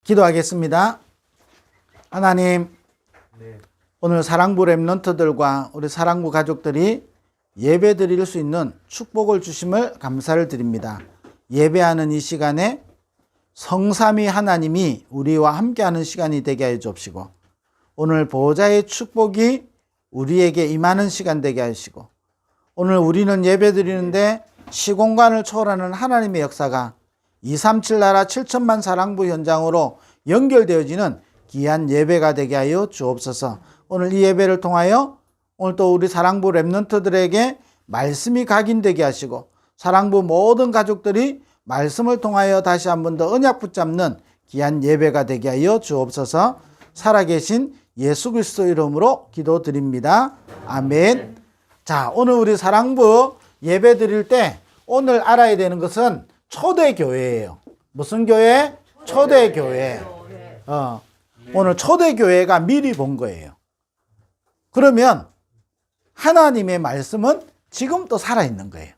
기도하겠습니다. 하나님, 네. 오늘 사랑부 렘넌트들과 우리 사랑부 가족들이 예배 드릴 수 있는 축복을 주심을 감사를 드립니다. 예배하는 이 시간에 성삼위 하나님이 우리와 함께하는 시간이 되게 하여 주옵시고, 오늘 보호자의 축복이 우리에게 임하는 시간 되게 하시고, 오늘 우리는 예배 드리는데 시공간을 초월하는 하나님의 역사가 237 나라 7천만 사랑부 현장으로 연결되어지는 귀한 예배가 되게 하여 주옵소서. 오늘 이 예배를 통하여 오늘 또 우리 사랑부 렘넌트들에게 말씀이 각인되게 하시고, 사랑부 모든 가족들이 말씀을 통하여 다시 한 번 더 언약 붙잡는 귀한 예배가 되게 하여 주옵소서. 살아계신 예수 그리스도 이름으로 기도드립니다. 아멘. 자, 오늘 우리 사랑부 예배 드릴 때 오늘 알아야 되는 것은 초대교회예요. 무슨 교회? 초대교회. 오늘 초대교회가 미리 본 거예요. 그러면 하나님의 말씀은 지금도 살아있는 거예요.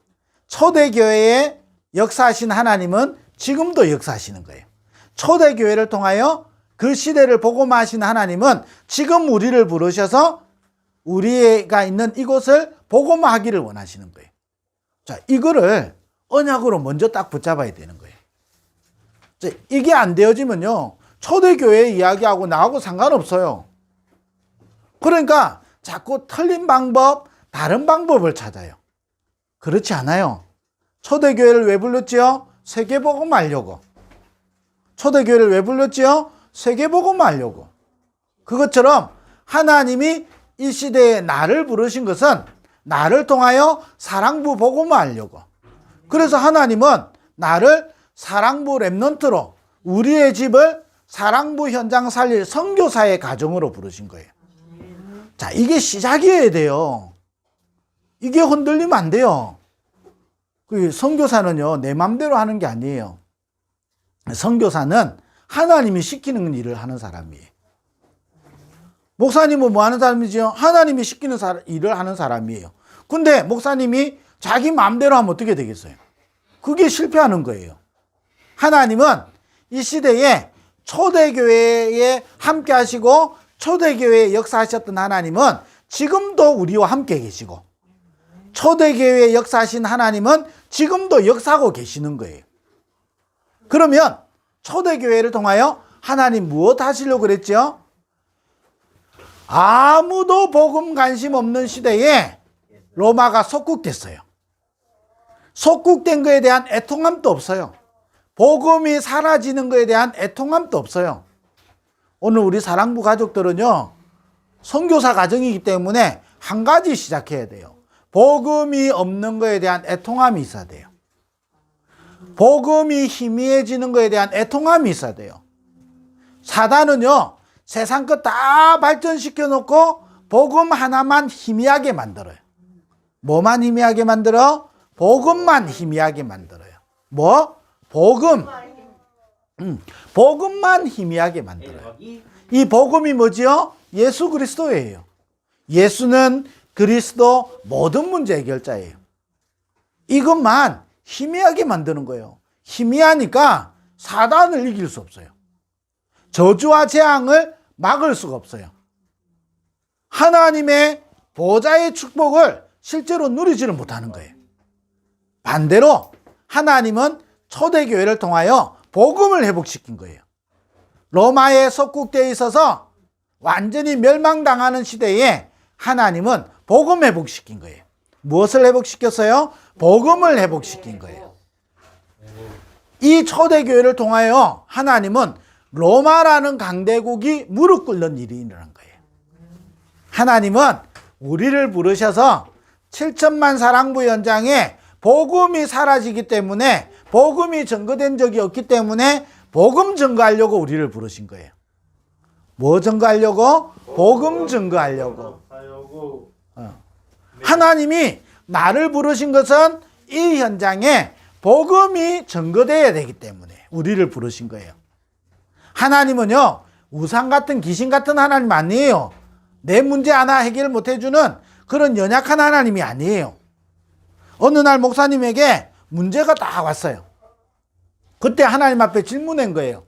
초대교회에 역사하신 하나님은 지금도 역사하시는 거예요. 초대교회를 통하여 그 시대를 복음화하신 하나님은 지금 우리를 부르셔서 우리가 있는 이곳을 복음화하기를 원하시는 거예요. 자, 이거를 언약으로 먼저 딱 붙잡아야 되는 거예요. 자, 이게 안 되어지면요, 초대교회 이야기하고 나하고 상관없어요. 그러니까 자꾸 틀린 방법, 다른 방법을 찾아요. 그렇지 않아요. 초대교회를 왜 불렀지요? 세계복음 하려고. 초대교회를 왜 불렀지요? 세계복음 하려고. 그것처럼 하나님이 이 시대에 나를 부르신 것은 나를 통하여 사랑부 복음화 하려고. 그래서 하나님은 나를 사랑부 렘넌트로, 우리의 집을 사랑부 현장 살릴 선교사의 가정으로 부르신 거예요. 자, 이게 시작이어야 돼요. 이게 흔들리면 안 돼요. 그 선교사는요, 내 맘대로 하는 게 아니에요. 선교사는 하나님이 시키는 일을 하는 사람이에요. 목사님은 뭐 하는 사람이죠? 하나님이 시키는 일을 하는 사람이에요. 근데 목사님이 자기 마음대로 하면 어떻게 되겠어요? 그게 실패하는 거예요. 하나님은 이 시대에 초대교회에 함께 하시고 초대교회에 역사하셨던 하나님은 지금도 우리와 함께 계시고, 초대교회에 역사하신 하나님은 지금도 역사하고 계시는 거예요. 그러면 초대교회를 통하여 하나님 무엇 하시려고 그랬죠? 아무도 복음 관심 없는 시대에 로마가 속국됐어요. 속국된 거에 대한 애통함도 없어요. 복음이 사라지는 거에 대한 애통함도 없어요. 오늘 우리 사랑부 가족들은요, 선교사 가정이기 때문에 한 가지 시작해야 돼요. 복음이 없는 거에 대한 애통함이 있어야 돼요. 복음이 희미해지는 거에 대한 애통함이 있어야 돼요. 사단은요, 세상 것 다 발전시켜 놓고 복음 하나만 희미하게 만들어요. 뭐만 희미하게 만들어? 복음만 희미하게 만들어요. 뭐? 복음. 복음만 희미하게 만들어요. 이 복음이 뭐지요? 예수 그리스도예요. 예수는 그리스도 모든 문제 해결자예요. 이것만 희미하게 만드는 거예요. 희미하니까 사단을 이길 수 없어요. 저주와 재앙을 막을 수가 없어요. 하나님의 보좌의 축복을 실제로 누리지를 못하는 거예요. 반대로 하나님은 초대교회를 통하여 복음을 회복시킨 거예요. 로마에 속국되어 있어서 완전히 멸망당하는 시대에 하나님은 복음 회복시킨 거예요. 무엇을 회복시켰어요? 복음을 회복시킨 거예요. 이 초대교회를 통하여 하나님은 로마라는 강대국이 무릎 꿇는 일이 일어난 거예요. 하나님은 우리를 부르셔서 7천만 사랑부 현장에 복음이 사라지기 때문에, 복음이 증거된 적이 없기 때문에 복음 증거하려고 우리를 부르신 거예요. 뭐 증거하려고? 복음 증거하려고. 하나님이 나를 부르신 것은 이 현장에 복음이 증거되어야 되기 때문에 우리를 부르신 거예요. 하나님은요, 우상 같은 귀신 같은 하나님 아니에요. 내 문제 하나 해결 못 해주는 그런 연약한 하나님이 아니에요. 어느 날 목사님에게 문제가 딱 왔어요. 그때 하나님 앞에 질문한 거예요.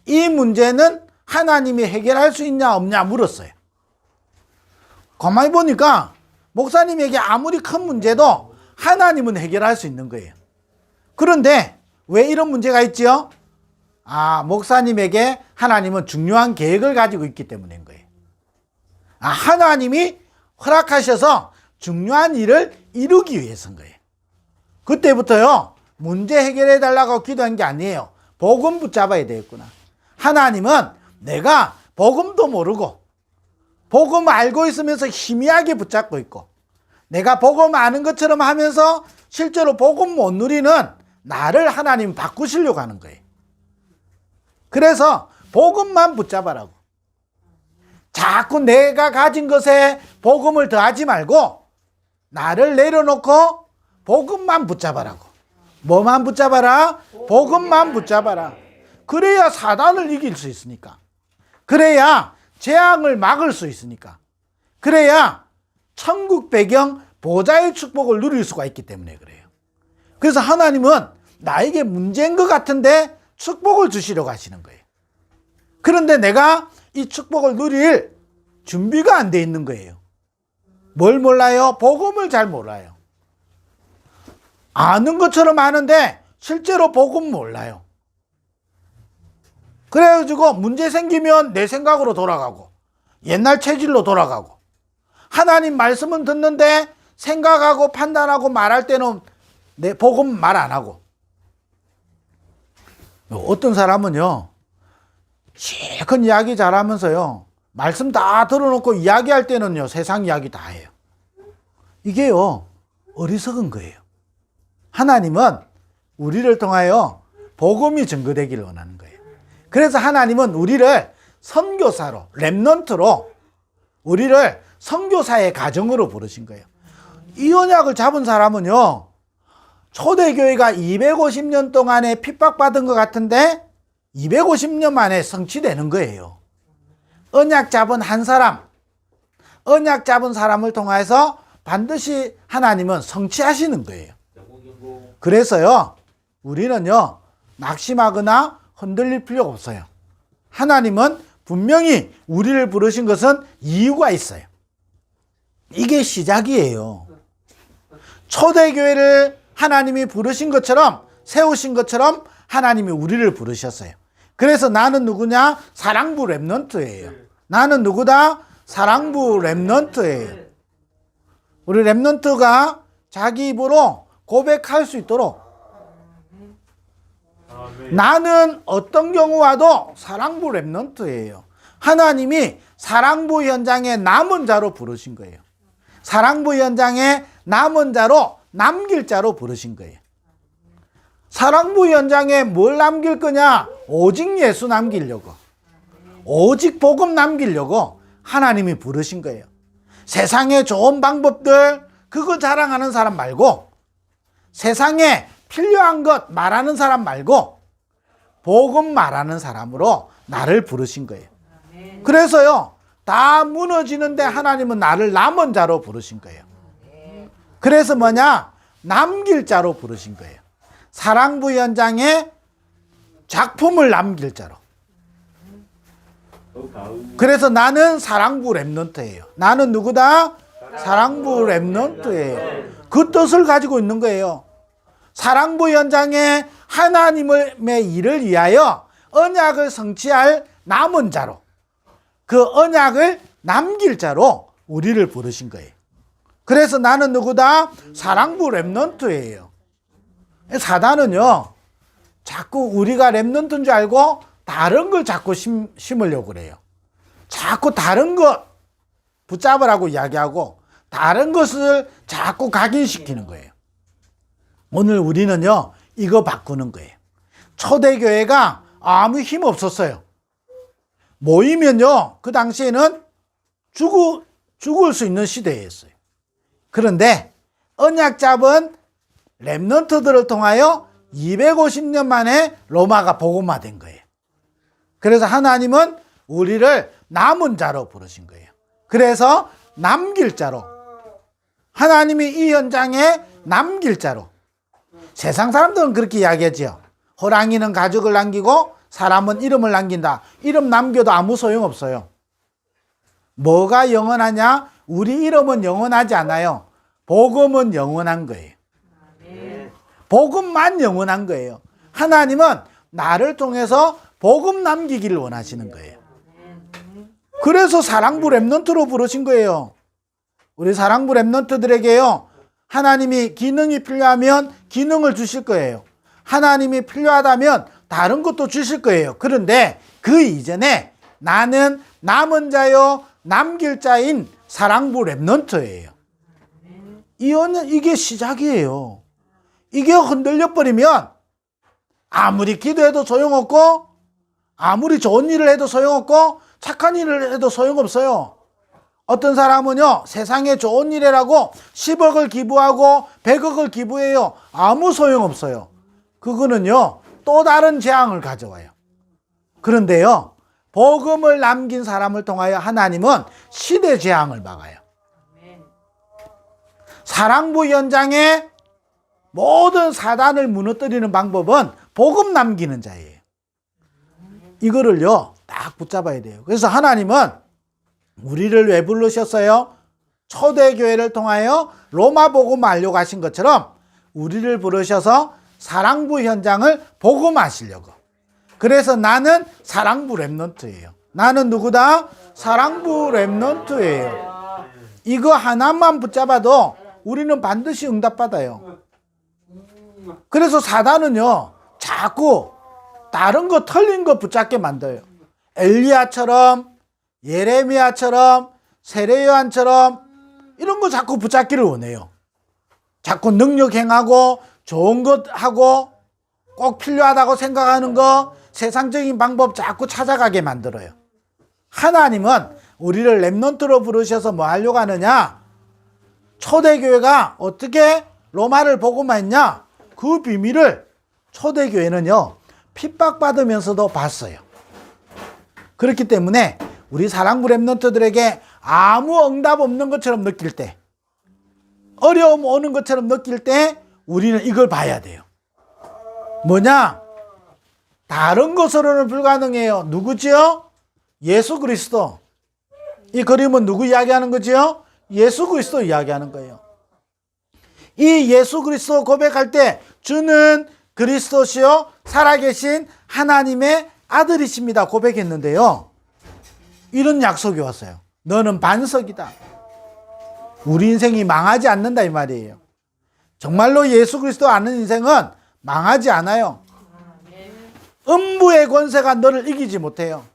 이 문제는 하나님이 해결할 수 있냐 없냐 물었어요. 가만히 보니까 목사님에게 아무리 큰 문제도 하나님은 해결할 수 있는 거예요. 그런데 왜 이런 문제가 있지요? 목사님에게 하나님은 중요한 계획을 가지고 있기 때문인 거예요. 하나님이 허락하셔서 중요한 일을 이루기 위해서인 거예요. 그때부터요, 문제 해결해 달라고 기도한 게 아니에요. 복음 붙잡아야 되겠구나. 하나님은 내가 복음도 모르고 복음 알고 있으면서 희미하게 붙잡고 있고, 내가 복음 아는 것처럼 하면서 실제로 복음 못 누리는 나를 하나님 바꾸시려고 하는 거예요. 그래서 복음만 붙잡아라고. 자꾸 내가 가진 것에 복음을 더하지 말고 나를 내려놓고 복음만 붙잡아라고. 뭐만 붙잡아라? 복음만 붙잡아라. 그래야 사단을 이길 수 있으니까. 그래야 재앙을 막을 수 있으니까. 그래야 천국 배경 보좌의 축복을 누릴 수가 있기 때문에 그래요. 그래서 하나님은 나에게 문제인 것 같은데 축복을 주시려고 하시는 거예요. 그런데 내가 이 축복을 누릴 준비가 안 돼 있는 거예요. 뭘 몰라요? 복음을 잘 몰라요. 아는 것처럼 아는데 실제로 복음 몰라요. 그래가지고 문제 생기면 내 생각으로 돌아가고 옛날 체질로 돌아가고, 하나님 말씀은 듣는데 생각하고 판단하고 말할 때는 내 복음 말 안 하고. 어떤 사람은요, 실컷 이야기 잘하면서요, 말씀 다 들어놓고 이야기할 때는요, 세상 이야기 다 해요. 이게요, 어리석은 거예요. 하나님은 우리를 통하여 복음이 증거되기를 원하는 거예요. 그래서 하나님은 우리를 선교사로, 렘넌트로, 우리를 선교사의 가정으로 부르신 거예요. 이 언약을 잡은 사람은요, 초대교회가 250년 동안에 핍박받은 것 같은데 250년 만에 성취되는 거예요. 언약 잡은 한 사람, 언약 잡은 사람을 통해서 반드시 하나님은 성취하시는 거예요. 그래서요, 우리는요, 낙심하거나 흔들릴 필요가 없어요. 하나님은 분명히 우리를 부르신 것은 이유가 있어요. 이게 시작이에요. 초대교회를 하나님이 부르신 것처럼, 세우신 것처럼 하나님이 우리를 부르셨어요. 그래서 나는 누구냐? 사랑부 렘넌트예요. 나는 누구다? 사랑부 렘넌트예요. 우리 렘넌트가 자기 입으로 고백할 수 있도록, 나는 어떤 경우와도 사랑부 렘넌트예요. 하나님이 사랑부 현장에 남은 자로 부르신 거예요. 사랑부 현장에 남은 자로, 남길 자로 부르신 거예요. 사랑부 현장에 뭘 남길 거냐? 오직 예수 남기려고, 오직 복음 남기려고 하나님이 부르신 거예요. 세상에 좋은 방법들 그거 자랑하는 사람 말고, 세상에 필요한 것 말하는 사람 말고 복음 말하는 사람으로 나를 부르신 거예요. 그래서요, 다 무너지는데 하나님은 나를 남은 자로 부르신 거예요. 그래서 뭐냐? 남길 자로 부르신 거예요. 사랑부 현장에 작품을 남길 자로. 그래서 나는 사랑부 렘넌트예요. 나는 누구다? 사랑부 렘넌트예요. 그 뜻을 가지고 있는 거예요. 사랑부 현장에 하나님의 일을 위하여 언약을 성취할 남은 자로, 그 언약을 남길 자로 우리를 부르신 거예요. 그래서 나는 누구다? 사랑부 렘넌트예요. 사단은요, 자꾸 우리가 렘넌트인 줄 알고 다른 걸 자꾸 심으려고 그래요. 자꾸 다른 것 붙잡으라고 이야기하고 다른 것을 자꾸 각인시키는 거예요. 오늘 우리는요, 이거 바꾸는 거예요. 초대교회가 아무 힘 없었어요. 모이면요, 그 당시에는 죽을 수 있는 시대였어요. 그런데 언약 잡은 렘넌트들을 통하여 250년 만에 로마가 복음화된 거예요. 그래서 하나님은 우리를 남은 자로 부르신 거예요. 그래서 남길 자로, 하나님이 이 현장에 남길 자로. 세상 사람들은 그렇게 이야기하죠. 호랑이는 가죽을 남기고 사람은 이름을 남긴다. 이름 남겨도 아무 소용없어요. 뭐가 영원하냐? 우리 이름은 영원하지 않아요. 복음은 영원한 거예요. 복음만 영원한 거예요. 하나님은 나를 통해서 복음 남기기를 원하시는 거예요. 그래서 사랑부 렘넌트로 부르신 거예요. 우리 사랑부 렘넌트들에게요, 하나님이 기능이 필요하면 기능을 주실 거예요. 하나님이 필요하다면 다른 것도 주실 거예요. 그런데 그 이전에 나는 남은 자요 남길 자인 사랑부 렘넌트예요. 이게 시작이에요. 이게 흔들려 버리면 아무리 기도해도 소용없고, 아무리 좋은 일을 해도 소용없고, 착한 일을 해도 소용없어요. 어떤 사람은요, 세상에 좋은 일이라고 10억을 기부하고 100억을 기부해요. 아무 소용없어요. 그거는요, 또 다른 재앙을 가져와요. 그런데요, 복음을 남긴 사람을 통하여 하나님은 시대 재앙을 막아요. 사랑부 현장에 모든 사단을 무너뜨리는 방법은 복음 남기는 자예요. 이거를요, 딱 붙잡아야 돼요. 그래서 하나님은 우리를 왜 부르셨어요? 초대교회를 통하여 로마 복음 알려고 하신 것처럼 우리를 부르셔서 사랑부 현장을 복음하시려고. 그래서 나는 사랑부 렘넌트예요. 나는 누구다? 사랑부 렘넌트예요. 이거 하나만 붙잡아도 우리는 반드시 응답받아요. 그래서 사단은요, 자꾸 다른 거 틀린 거 붙잡게 만들어요. 엘리야처럼, 예레미야처럼, 세례요한처럼 이런 거 자꾸 붙잡기를 원해요. 자꾸 능력 행하고 좋은 것 하고 꼭 필요하다고 생각하는 거, 세상적인 방법 자꾸 찾아가게 만들어요. 하나님은 우리를 렘넌트로 부르셔서 뭐 하려고 하느냐? 초대교회가 어떻게 로마를 복음했냐? 그 비밀을 초대교회는요, 핍박받으면서도 봤어요. 그렇기 때문에 우리 사랑부 렘넌트들에게 아무 응답 없는 것처럼 느낄 때, 어려움 오는 것처럼 느낄 때 우리는 이걸 봐야 돼요. 뭐냐? 다른 것으로는 불가능해요. 누구지요? 예수 그리스도. 이 그림은 누구 이야기하는 거지요? 예수 그리스도 이야기하는 거예요. 이 예수 그리스도 고백할 때 주는 그리스도시요 살아계신 하나님의 아들이십니다 고백했는데요, 이런 약속이 왔어요. 너는 반석이다. 우리 인생이 망하지 않는다 이 말이에요. 정말로 예수 그리스도 아는 인생은 망하지 않아요. 음부의 권세가 너를 이기지 못해요.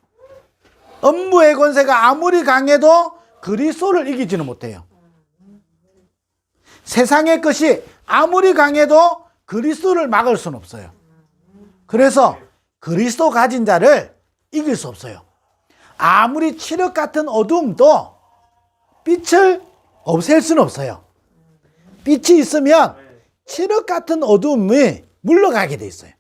음부의 권세가 아무리 강해도 그리스도를 이기지는 못해요. 세상의 것이 아무리 강해도 그리스도를 막을 수는 없어요. 그래서 그리스도 가진 자를 이길 수 없어요. 아무리 칠흑 같은 어둠도 빛을 없앨 수는 없어요. 빛이 있으면 칠흑 같은 어둠이 물러가게 돼 있어요.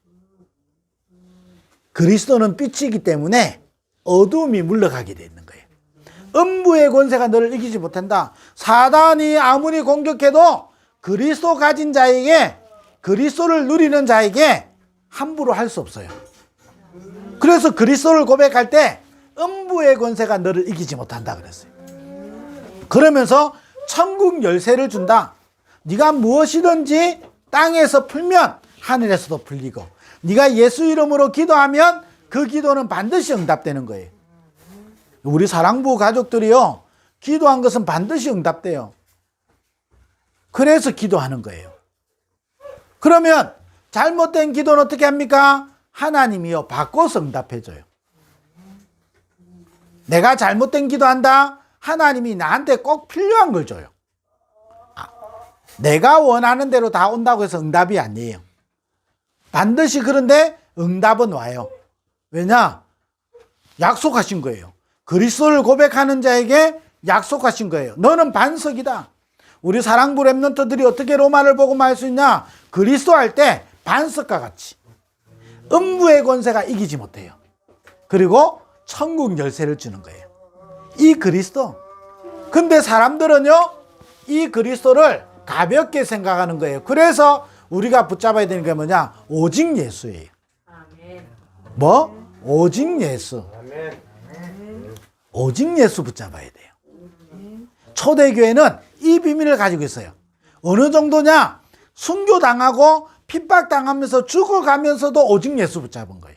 그리스도는 빛이기 때문에 어둠이 물러가게 돼 있는 거예요. 음부의 권세가 너를 이기지 못한다. 사단이 아무리 공격해도 그리스도 가진 자에게, 그리스도를 누리는 자에게 함부로 할 수 없어요. 그래서 그리스도를 고백할 때 음부의 권세가 너를 이기지 못한다 그랬어요. 그러면서 천국 열쇠를 준다. 네가 무엇이든지 땅에서 풀면 하늘에서도 풀리고, 네가 예수 이름으로 기도하면 그 기도는 반드시 응답되는 거예요. 우리 사랑부 가족들이요, 기도한 것은 반드시 응답돼요. 그래서 기도하는 거예요. 그러면 잘못된 기도는 어떻게 합니까? 하나님이요, 바꿔서 응답해줘요. 내가 잘못된 기도한다? 하나님이 나한테 꼭 필요한 걸 줘요. 내가 원하는 대로 다 온다고 해서 응답이 아니에요. 반드시 그런데 응답은 와요. 왜냐? 약속하신 거예요. 그리스도를 고백하는 자에게 약속하신 거예요. 너는 반석이다. 우리 사랑부 렘넌트들이 어떻게 로마를 복음할 수 있냐? 그리스도 할 때 반석과 같이 음부의 권세가 이기지 못해요. 그리고 천국 열쇠를 주는 거예요. 이 그리스도. 근데 사람들은요, 이 그리스도를 가볍게 생각하는 거예요. 그래서 우리가 붙잡아야 되는 게 뭐냐? 오직 예수예요. 뭐? 오직 예수. 오직 예수 붙잡아야 돼요. 초대교회는 이 비밀을 가지고 있어요. 어느 정도냐? 순교당하고 핍박당하면서 죽어가면서도 오직 예수 붙잡은 거예요.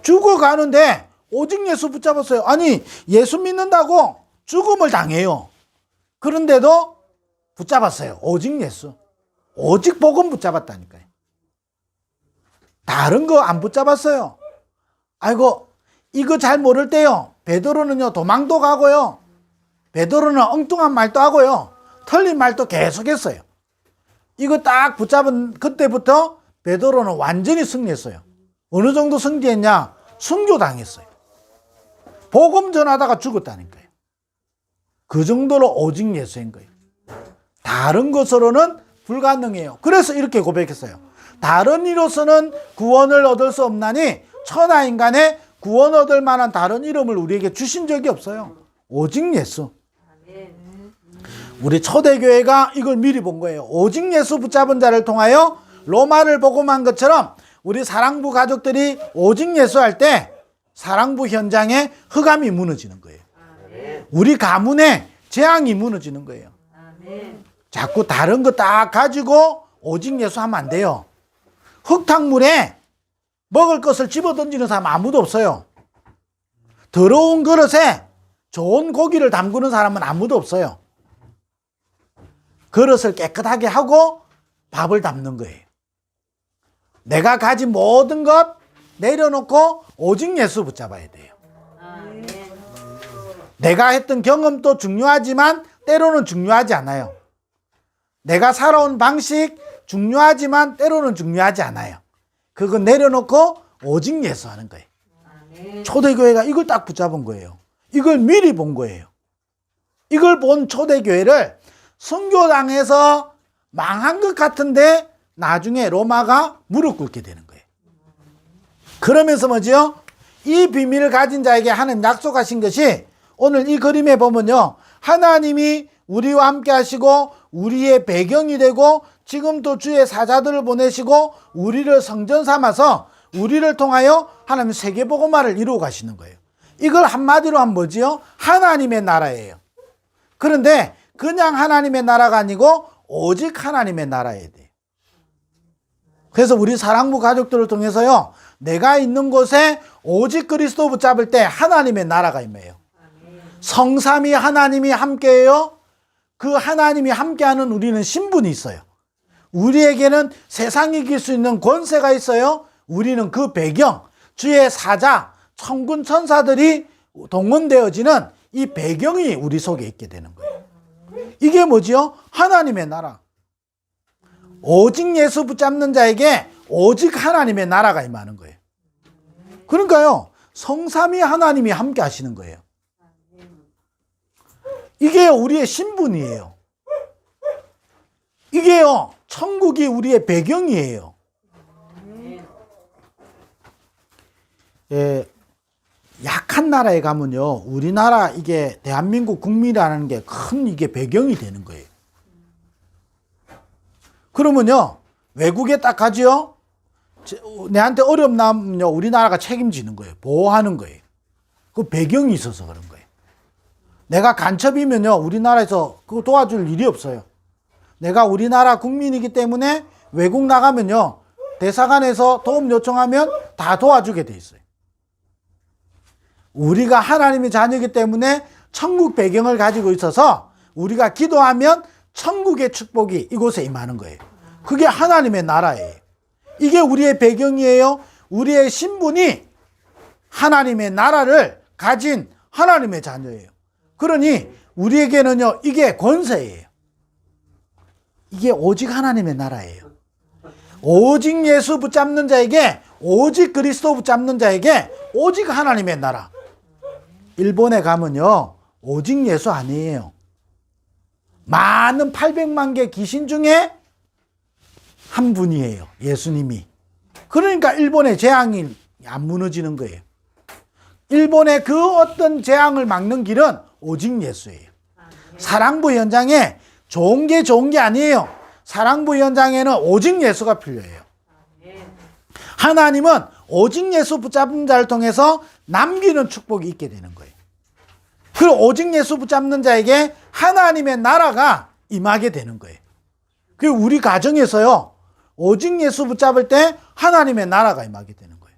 죽어가는데 오직 예수 붙잡았어요. 아니, 예수 믿는다고 죽음을 당해요. 그런데도 붙잡았어요. 오직 예수. 오직 복음 붙잡았다니까요. 다른 거 안 붙잡았어요. 아이고, 이거 잘 모를 때요. 베드로는요, 도망도 가고요. 베드로는 엉뚱한 말도 하고요. 틀린 말도 계속했어요. 이거 딱 붙잡은 그때부터 베드로는 완전히 승리했어요. 어느 정도 승리했냐? 순교당했어요. 복음 전하다가 죽었다니까요. 그 정도로 오직 예수인 거예요. 다른 것으로는 불가능해요. 그래서 이렇게 고백했어요. 다른 이로서는 구원을 얻을 수 없나니 천하인간의 구원 얻을 만한 다른 이름을 우리에게 주신 적이 없어요. 오직 예수. 우리 초대교회가 이걸 미리 본 거예요. 오직 예수 붙잡은 자를 통하여 로마를 복음한 것처럼 우리 사랑부 가족들이 오직 예수 할 때 사랑부 현장에 흑암이 무너지는 거예요. 우리 가문에 재앙이 무너지는 거예요. 자꾸 다른 거 딱 가지고 오직 예수 하면 안 돼요. 흙탕물에 먹을 것을 집어던지는 사람 아무도 없어요. 더러운 그릇에 좋은 고기를 담그는 사람은 아무도 없어요. 그릇을 깨끗하게 하고 밥을 담는 거예요. 내가 가진 모든 것 내려놓고 오직 예수 붙잡아야 돼요. 내가 했던 경험도 중요하지만 때로는 중요하지 않아요. 내가 살아온 방식 중요하지만 때로는 중요하지 않아요. 그거 내려놓고 오직 예수 하는 거예요. 초대교회가 이걸 딱 붙잡은 거예요. 이걸 미리 본 거예요. 이걸 본 초대교회를 순교당해서 망한 것 같은데 나중에 로마가 무릎 꿇게 되는 거예요. 그러면서 뭐지요? 이 비밀을 가진 자에게 하나님 약속하신 것이 오늘 이 그림에 보면요. 하나님이 우리와 함께 하시고 우리의 배경이 되고 지금도 주의 사자들을 보내시고 우리를 성전 삼아서 우리를 통하여 하나님 세계복음화를 이루어 가시는 거예요. 이걸 한마디로 하면 뭐지요? 하나님의 나라예요. 그런데 그냥 하나님의 나라가 아니고 오직 하나님의 나라에 돼요. 그래서 우리 사랑부 가족들을 통해서요. 내가 있는 곳에 오직 그리스도 붙잡을 때 하나님의 나라가 임해요. 성삼위 하나님이 함께해요. 그 하나님이 함께하는 우리는 신분이 있어요. 우리에게는 세상이 이길 수 있는 권세가 있어요. 우리는 그 배경, 주의 사자, 천군 천사들이 동원되어지는 이 배경이 우리 속에 있게 되는 거예요. 이게 뭐지요? 하나님의 나라. 오직 예수 붙잡는 자에게 오직 하나님의 나라가 임하는 거예요. 그러니까요, 성삼위 하나님이 함께 하시는 거예요. 이게 우리의 신분이에요. 이게요, 천국이 우리의 배경이에요. 예, 약한 나라에 가면요, 우리나라 이게 대한민국 국민이라는 게 큰 이게 배경이 되는 거예요. 그러면요, 외국에 딱 가지요, 내한테 어려움 나면요, 우리나라가 책임지는 거예요. 보호하는 거예요. 그 배경이 있어서 그런 거예요. 내가 간첩이면요, 우리나라에서 그거 도와줄 일이 없어요. 내가 우리나라 국민이기 때문에 외국 나가면요, 대사관에서 도움 요청하면 다 도와주게 돼 있어요. 우리가 하나님의 자녀이기 때문에 천국 배경을 가지고 있어서 우리가 기도하면 천국의 축복이 이곳에 임하는 거예요. 그게 하나님의 나라예요. 이게 우리의 배경이에요. 우리의 신분이 하나님의 나라를 가진 하나님의 자녀예요. 그러니 우리에게는요, 이게 권세예요. 이게 오직 하나님의 나라예요. 오직 예수 붙잡는 자에게, 오직 그리스도 붙잡는 자에게 오직 하나님의 나라. 일본에 가면요, 오직 예수 아니에요. 많은 800만 개 귀신 중에 한 분이에요. 예수님이. 그러니까 일본의 재앙이 안 무너지는 거예요. 일본의 그 어떤 재앙을 막는 길은 오직 예수예요. 사랑부 현장에 좋은 게 아니에요. 사랑부 현장에는 오직 예수가 필요해요. 하나님은 오직 예수 붙잡는 자를 통해서 남기는 축복이 있게 되는 거예요. 그리고 오직 예수 붙잡는 자에게 하나님의 나라가 임하게 되는 거예요. 그리고 우리 가정에서요, 오직 예수 붙잡을 때 하나님의 나라가 임하게 되는 거예요.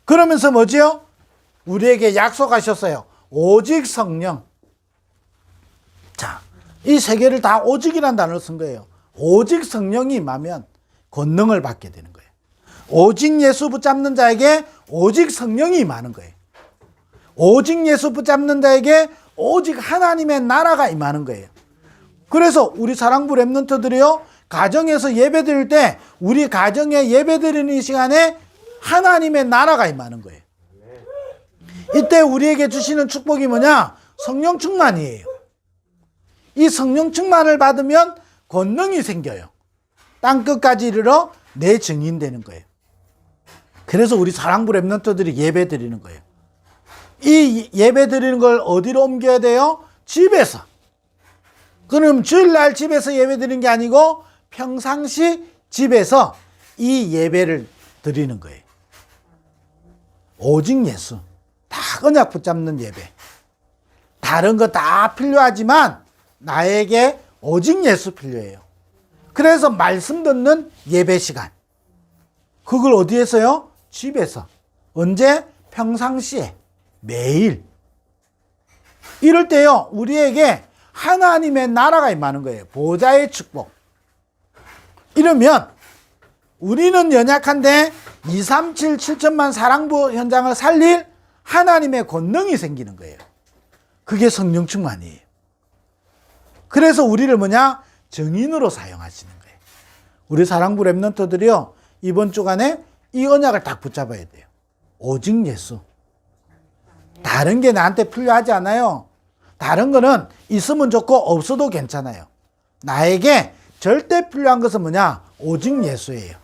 그러면서 뭐지요? 우리에게 약속하셨어요. 오직 성령. 자, 이 세 개를 다 오직이라는 단어를 쓴 거예요. 오직 성령이 임하면 권능을 받게 되는 거예요. 오직 예수 붙잡는 자에게 오직 성령이 임하는 거예요. 오직 예수 붙잡는 자에게 오직 하나님의 나라가 임하는 거예요. 그래서 우리 사랑부 렘넌트들이요, 가정에서 예배 드릴 때 우리 가정에 예배 드리는 이 시간에 하나님의 나라가 임하는 거예요. 이때 우리에게 주시는 축복이 뭐냐? 성령 충만이에요. 이 성령 충만을 받으면 권능이 생겨요. 땅끝까지 이르러 내 증인 되는 거예요. 그래서 우리 사랑부 렘넌트들이 예배 드리는 거예요. 이 예배 드리는 걸 어디로 옮겨야 돼요? 집에서. 그럼 주일날 집에서 예배 드리는 게 아니고 평상시 집에서 이 예배를 드리는 거예요. 오직 예수. 다 언약 붙잡는 예배. 다른 거 다 필요하지만 나에게 오직 예수 필요해요. 그래서 말씀 듣는 예배 시간. 그걸 어디에서요? 집에서. 언제? 평상시에. 매일. 이럴 때요, 우리에게 하나님의 나라가 임하는 거예요. 보좌의 축복. 이러면 우리는 연약한데 237 7천만 사랑부 현장을 살릴 하나님의 권능이 생기는 거예요. 그게 성령 충만이에요. 그래서 우리를 뭐냐? 증인으로 사용하시는 거예요. 우리 사랑부 렘넌트들이요, 이번 주간에 이 언약을 딱 붙잡아야 돼요. 오직 예수. 다른 게 나한테 필요하지 않아요. 다른 거는 있으면 좋고 없어도 괜찮아요. 나에게 절대 필요한 것은 뭐냐? 오직 예수예요.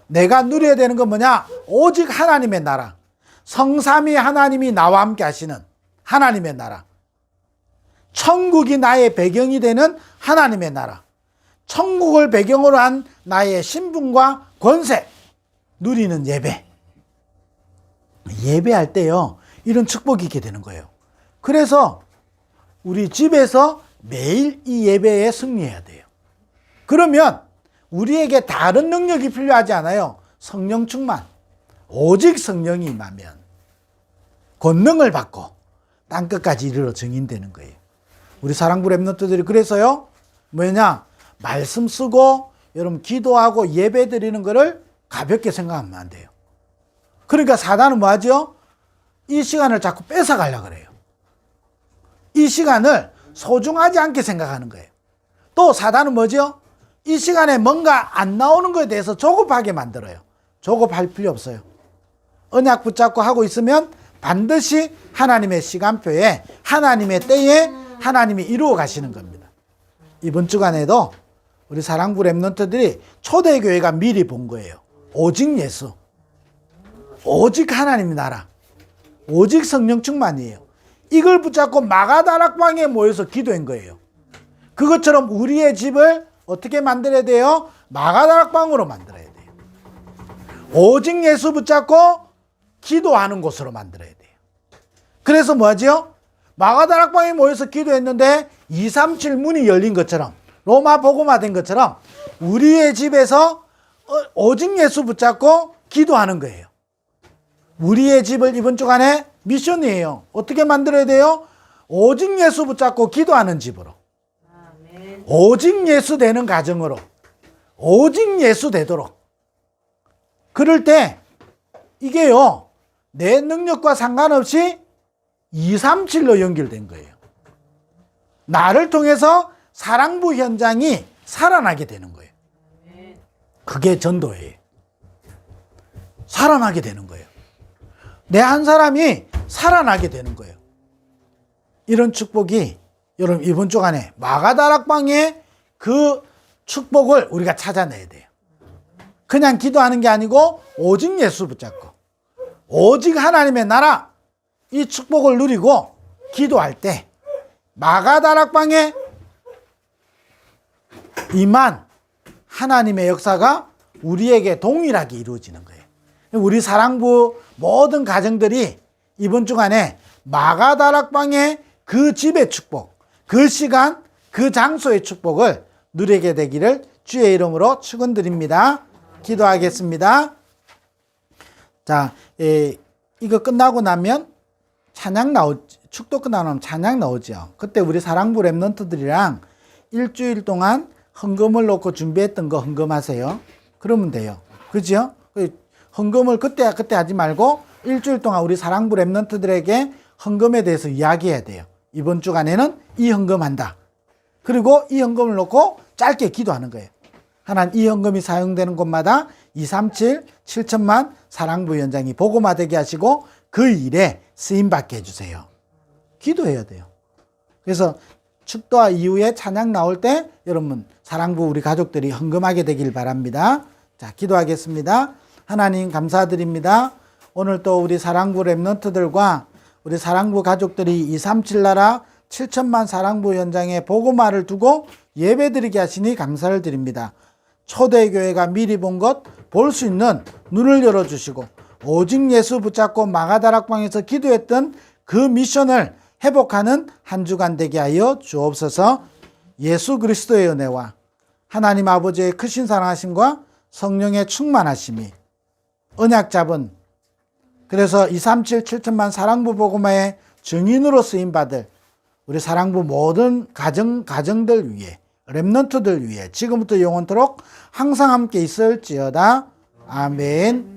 내가 누려야 되는 건 뭐냐? 오직 하나님의 나라. 성삼위 하나님이 나와 함께 하시는 하나님의 나라. 천국이 나의 배경이 되는 하나님의 나라. 천국을 배경으로 한 나의 신분과 권세. 누리는 예배. 예배할 때요, 이런 축복이 있게 되는 거예요. 그래서 우리 집에서 매일 이 예배에 승리해야 돼요. 그러면 우리에게 다른 능력이 필요하지 않아요. 성령 충만. 오직 성령이 임하면 권능을 받고 땅끝까지 이르러 증인되는 거예요. 우리 사랑부 렘넌트들이 그래서요, 뭐냐? 말씀 쓰고 여러분 기도하고 예배 드리는 거를 가볍게 생각하면 안 돼요. 그러니까 사단은 뭐 하죠? 이 시간을 자꾸 뺏어가려고 그래요. 이 시간을 소중하지 않게 생각하는 거예요. 또 사단은 뭐죠? 이 시간에 뭔가 안 나오는 것에 대해서 조급하게 만들어요. 조급할 필요 없어요. 언약 붙잡고 하고 있으면 반드시 하나님의 시간표에, 하나님의 때에 하나님이 이루어 가시는 겁니다. 이번 주간에도 우리 사랑부 렘넌트들이 초대교회가 미리 본 거예요. 오직 예수. 오직 하나님의 나라. 오직 성령 충만이에요. 이걸 붙잡고 마가다락방에 모여서 기도한 거예요. 그것처럼 우리의 집을 어떻게 만들어야 돼요? 마가다락방으로 만들어야 돼요. 오직 예수 붙잡고 기도하는 곳으로 만들어야 돼요. 그래서 뭐하죠? 마가다락방에 모여서 기도했는데 237 문이 열린 것처럼, 로마 복음화 된 것처럼 우리의 집에서 오직 예수 붙잡고 기도하는 거예요. 우리의 집을 이번 주간에 미션이에요. 어떻게 만들어야 돼요? 오직 예수 붙잡고 기도하는 집으로. 아멘. 오직 예수 되는 가정으로. 오직 예수 되도록. 그럴 때 이게요, 내 능력과 상관없이 237로 연결된 거예요. 나를 통해서 사랑부 현장이 살아나게 되는 거예요. 그게 전도예요. 살아나게 되는 거예요. 내 한 사람이 살아나게 되는 거예요. 이런 축복이 여러분 이번 주간에 마가다락방의 그 축복을 우리가 찾아내야 돼요. 그냥 기도하는 게 아니고 오직 예수 붙잡고 오직 하나님의 나라, 이 축복을 누리고 기도할 때 마가다락방에 임한 하나님의 역사가 우리에게 동일하게 이루어지는 거예요. 우리 사랑부 모든 가정들이 이번 주간에 마가다락방의 그 집의 축복, 그 시간, 그 장소의 축복을 누리게 되기를 주의 이름으로 축원드립니다. 기도하겠습니다. 자, 이거 끝나고 나면 축도 끝나고 나면 찬양 나오죠. 그때 우리 사랑부 랩런트들이랑 일주일 동안 헌금을 놓고 준비했던 거 헌금하세요. 그러면 돼요. 그죠? 헌금을 그때 하지 말고 일주일 동안 우리 사랑부 랩런트들에게 헌금에 대해서 이야기해야 돼요. 이번 주간에는 이 헌금한다. 그리고 이 헌금을 놓고 짧게 기도하는 거예요. 하나님, 이 헌금이 사용되는 곳마다 237 7천만 사랑부 위원장이 복음화 되게 하시고 그 일에 쓰임받게 해주세요. 기도해야 돼요. 그래서 축도와 이후에 찬양 나올 때 여러분 사랑부 우리 가족들이 헌금하게 되길 바랍니다. 자, 기도하겠습니다. 하나님 감사드립니다. 오늘 또 우리 사랑부 랩런트들과 우리 사랑부 가족들이 237 나라 7천만 사랑부 현장에 복음화를 두고 예배드리게 하시니 감사를 드립니다. 초대교회가 미리 본 것 볼 수 있는 눈을 열어주시고 오직 예수 붙잡고 마가다락방에서 기도했던 그 미션을 회복하는 한 주간 되게 하여 주옵소서. 예수 그리스도의 은혜와 하나님 아버지의 크신 사랑하심과 성령의 충만하심이 언약 잡은 그래서 237 7천만 사랑부 복음화의 증인으로 쓰임받을 우리 사랑부 모든 가정들 위해 랩런트들 위해 지금부터 영원토록 항상 함께 있을지어다. 아멘.